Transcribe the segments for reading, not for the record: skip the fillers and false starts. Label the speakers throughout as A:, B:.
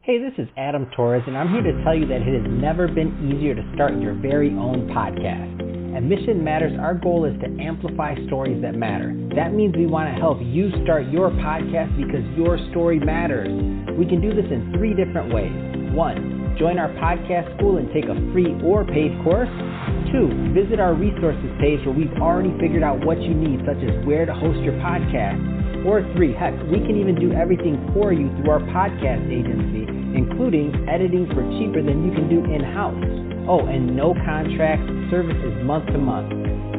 A: Hey, this is Adam Torres, and I'm here to tell you that it has never been easier to start your very own podcast. At Mission Matters, our goal is to amplify stories that matter. That means we want to help you start your podcast because your story matters. We can do this in 3 different ways. 1, join our podcast school and take a free or paid course. 2, visit our resources page where we've already figured out what you need, such as where to host your podcast. Or 3, heck, we can even do everything for you through our podcast agency, including editing for cheaper than you can do in-house. Oh, and no contracts, service is month to month.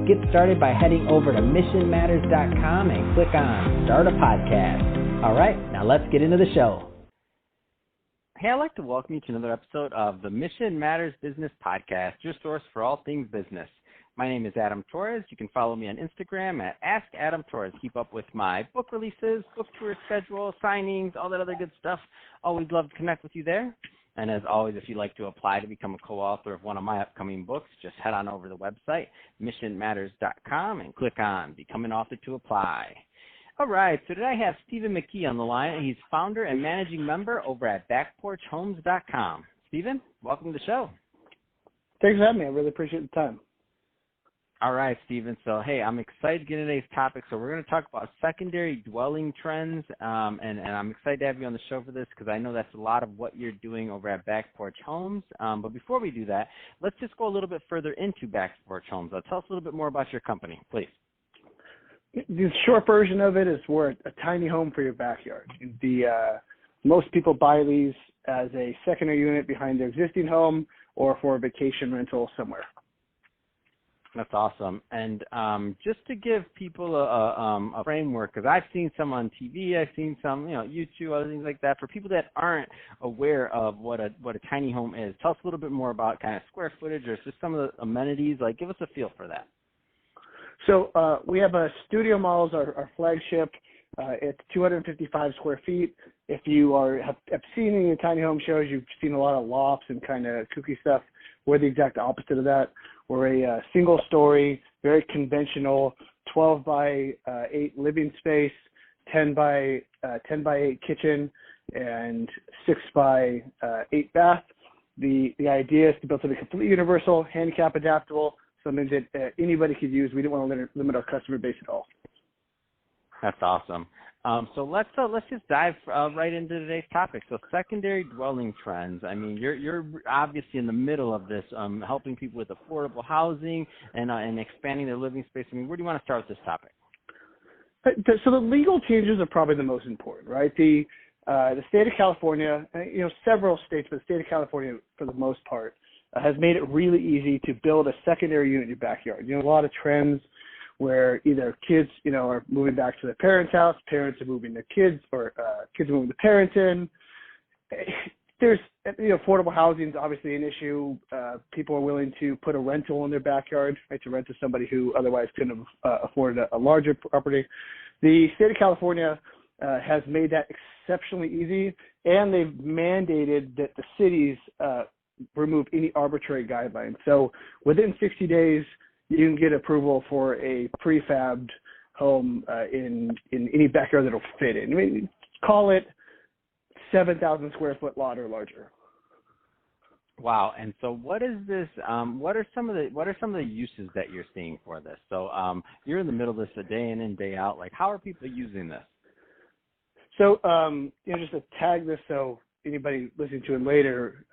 A: Get started by heading over to missionmatters.com and click on Start a Podcast. All right, now let's get into the show. Hey, I'd like to welcome you to another episode of the Mission Matters Business Podcast, your source for all things business. My name is Adam Torres. You can follow me on Instagram at AskAdamTorres. Keep up with my book releases, book tour schedule, signings, all that other good stuff. Always love to connect with you there. And as always, if you'd like to apply to become a co-author of one of my upcoming books, just head on over to the website, missionmatters.com, and click on Become an Author to apply. All right, so today I have Stephen McKee on the line, and he's founder and managing member over at backporchhomes.com. Stephen, welcome to the show.
B: Thanks for having me. I really appreciate the time.
A: All right, Stephen. So, hey, I'm excited to get into today's topic. So we're going to talk about secondary dwelling trends, and I'm excited to have you on the show for this because I know that's a lot of what you're doing over at Back Porch Homes. But before we do that, let's just go a little bit further into Back Porch Homes. Tell us a little bit more about your company, please.
B: The short version of it is we're a tiny home for your backyard. Most people buy these as a secondary unit behind their existing home or for a vacation rental somewhere.
A: That's awesome. And just to give people a framework, because I've seen some on TV, I've seen some, YouTube, other things like that. For people that aren't aware of what a tiny home is, tell us a little bit more about kind of square footage or just some of the amenities. Like, give us a feel for that.
B: So we have a studio models, our flagship. It's 255 square feet. If you have seen any tiny home shows, you've seen a lot of lofts and kind of kooky stuff. We're the exact opposite of that. We're a single-story, very conventional, 12 by 8 living space, 10 by 8 kitchen, and 6 by 8 bath. The idea is to build something completely universal, handicap adaptable, something that anybody could use. We didn't want to limit our customer base at all.
A: That's awesome. So let's just dive right into today's topic. So secondary dwelling trends. I mean, you're obviously in the middle of this, helping people with affordable housing and expanding their living space. I mean, where do you want to start with this topic?
B: So the legal changes are probably the most important, right? The state of California, several states, but the state of California for the most part has made it really easy to build a secondary unit in your backyard. A lot of trends where either kids, are moving back to their parents' house, parents are moving their kids, or kids are moving the parents in. There's, affordable housing is obviously an issue. People are willing to put a rental in their backyard, right, to rent to somebody who otherwise couldn't have afforded a larger property. The state of California has made that exceptionally easy, and they've mandated that the cities remove any arbitrary guidelines. So within 60 days, you can get approval for a prefabbed home in any backyard that'll fit in. I mean, call it 7,000 square foot lot or larger.
A: Wow. And so what is this? What are some of the uses that you're seeing for this? So you're in the middle of this a day in and day out. Like, how are people using this? So
B: just to tag this so anybody listening to it later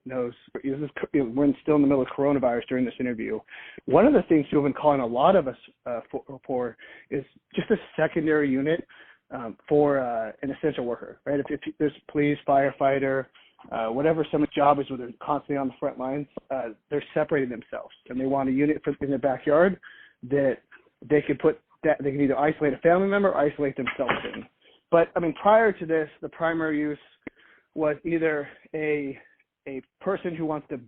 B: knows, we're still in the middle of coronavirus during this interview. One of the things people have been calling a lot of us for is just a secondary unit for an essential worker, right? If there's police, firefighter, whatever someone's job is where they're constantly on the front lines, they're separating themselves, and they want a unit in their backyard that they can they can either isolate a family member or isolate themselves in. But I mean, prior to this, the primary use was either a person who wants to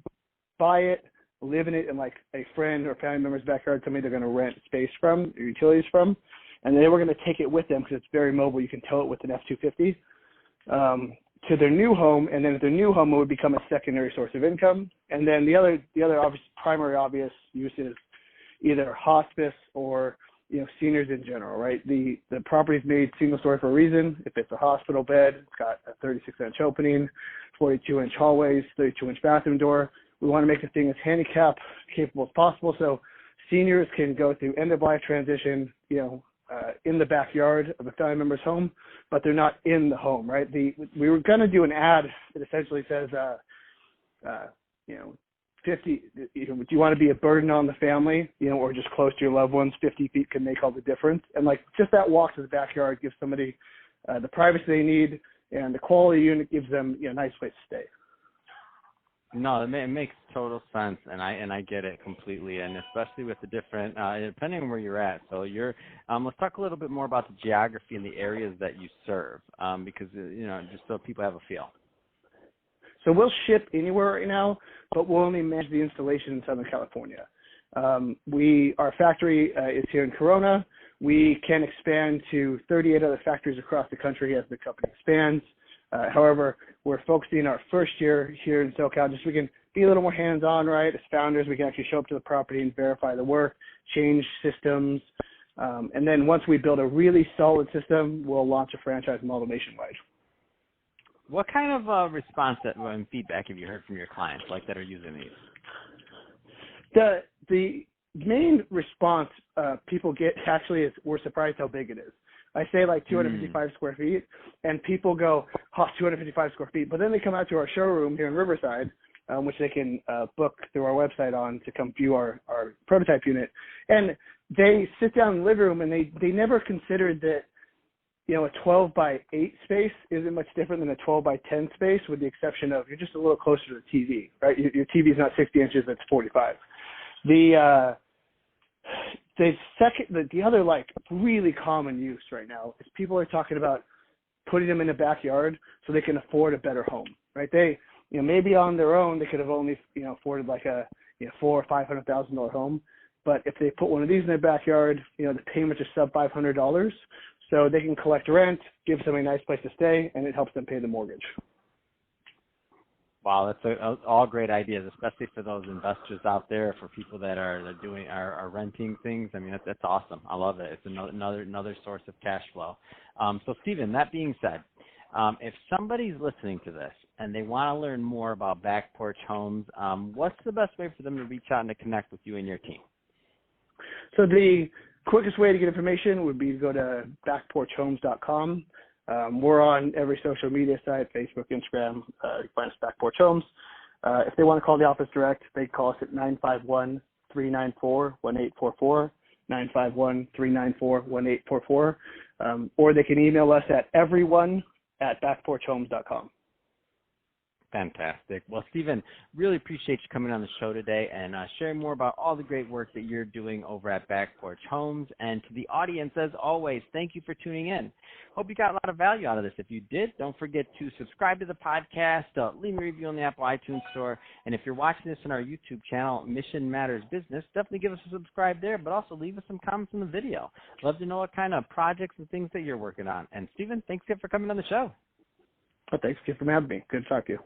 B: buy it, live in it in like a friend or family member's backyard, somebody they're going to rent space from, or utilities from, and they were going to take it with them because it's very mobile. You can tow it with an F-250 to their new home, and then at their new home it would become a secondary source of income. And then the other obvious, primary obvious use is either hospice or seniors in general, right? The property's made single story for a reason. If it's a hospital bed, it's got a 36-inch opening, 42-inch hallways, 32-inch bathroom door. We want to make the thing as handicap capable as possible so seniors can go through end-of-life transition, in the backyard of a family member's home, but they're not in the home, right? We were going to do an ad that essentially says, 50, do you want to be a burden on the family, or just close to your loved ones? 50 feet can make all the difference. And just that walk to the backyard gives somebody the privacy they need, and the quality unit gives them a nice place to stay.
C: No, it makes total sense, and I get it completely, and especially with the different, depending on where you're at. So let's talk a little bit more about the geography and the areas that you serve, because just so people have a feel.
B: So we'll ship anywhere right now, but we'll only manage the installation in Southern California. Our factory is here in Corona. We can expand to 38 other factories across the country as the company expands. However, we're focusing our first year here in SoCal just so we can be a little more hands-on, right? As founders, we can actually show up to the property and verify the work, change systems, and then once we build a really solid system, we'll launch a franchise model nationwide.
C: What kind of response and feedback have you heard from your clients that are using these?
B: The main response people get actually is we're surprised how big it is. I say 255 square feet, and people go, 255 square feet. But then they come out to our showroom here in Riverside, which they can book through our website on to come view our prototype unit. And they sit down in the living room, and they never considered that, a 12 by 8 space isn't much different than a 12 by 10 space, with the exception of you're just a little closer to the TV, right? Your TV is not 60 inches, it's 45. The other really common use right now is people are talking about putting them in the backyard so they can afford a better home, right? They, maybe on their own they could have only afforded a $400,000 or $500,000 home, but if they put one of these in their backyard, the payments are sub $500, so they can collect rent, give somebody a nice place to stay, and it helps them pay the mortgage.
C: Wow, that's all great ideas, especially for those investors out there, for people that are renting things. I mean, that's awesome. I love it. It's another source of cash flow. So, Stephen, that being said, if somebody's listening to this and they want to learn more about Back Porch Homes, what's the best way for them to reach out and to connect with you and your team?
B: So the quickest way to get information would be to go to backporchhomes.com. We're on every social media site, Facebook, Instagram. You can find us Back Porch Homes. If they want to call the office direct, they call us at 951-394-1844, 951-394-1844, or they can email us at everyone@backporchhomes.com.
C: Fantastic. Well, Stephen, really appreciate you coming on the show today and sharing more about all the great work that you're doing over at Back Porch Homes. And to the audience, as always, thank you for tuning in. Hope you got a lot of value out of this. If you did, don't forget to subscribe to the podcast, leave me a review on the Apple iTunes Store. And if you're watching this on our YouTube channel, Mission Matters Business, definitely give us a subscribe there, but also leave us some comments in the video. Love to know what kind of projects and things that you're working on. And Stephen, thanks again for coming on the show.
B: Well, thanks again for having me. Good to talk to you.